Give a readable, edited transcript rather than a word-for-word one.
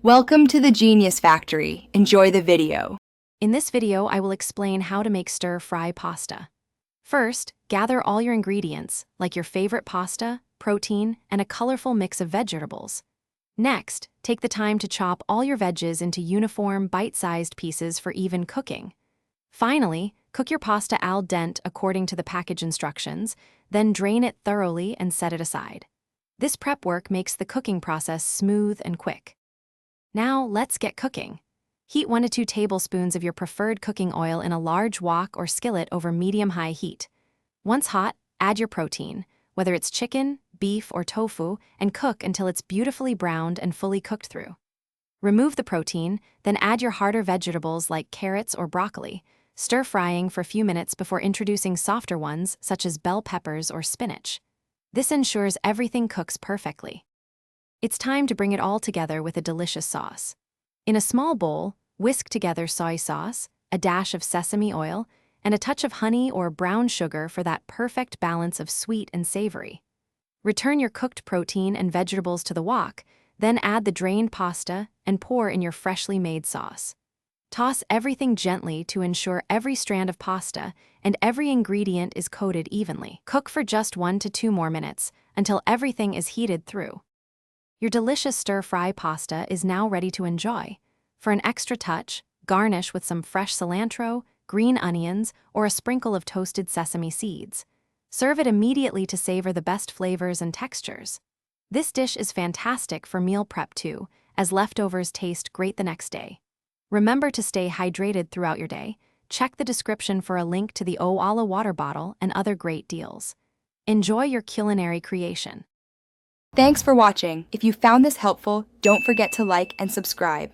Welcome to the Genius Factory. Enjoy the video. In this video, I will explain how to make stir-fry pasta. First, gather all your ingredients, like your favorite pasta, protein, and a colorful mix of vegetables. Next, take the time to chop all your veggies into uniform, bite-sized pieces for even cooking. Finally, cook your pasta al dente according to the package instructions, then drain it thoroughly and set it aside. This prep work makes the cooking process smooth and quick. Now, let's get cooking. Heat 1 to 2 tablespoons of your preferred cooking oil in a large wok or skillet over medium-high heat. Once hot, add your protein, whether it's chicken, beef, or tofu, and cook until it's beautifully browned and fully cooked through. Remove the protein, then add your harder vegetables like carrots or broccoli, stir-frying for a few minutes before introducing softer ones such as bell peppers or spinach. This ensures everything cooks perfectly. It's time to bring it all together with a delicious sauce. In a small bowl, whisk together soy sauce, a dash of sesame oil, and a touch of honey or brown sugar for that perfect balance of sweet and savory. Return your cooked protein and vegetables to the wok, then add the drained pasta and pour in your freshly made sauce. Toss everything gently to ensure every strand of pasta and every ingredient is coated evenly. Cook for just 1 to 2 more minutes until everything is heated through. Your delicious stir-fry pasta is now ready to enjoy. For an extra touch, garnish with some fresh cilantro, green onions, or a sprinkle of toasted sesame seeds. Serve it immediately to savor the best flavors and textures. This dish is fantastic for meal prep too, as leftovers taste great the next day. Remember to stay hydrated throughout your day. Check the description for a link to the Owala water bottle and other great deals. Enjoy your culinary creation. Thanks for watching. If you found this helpful, don't forget to like and subscribe.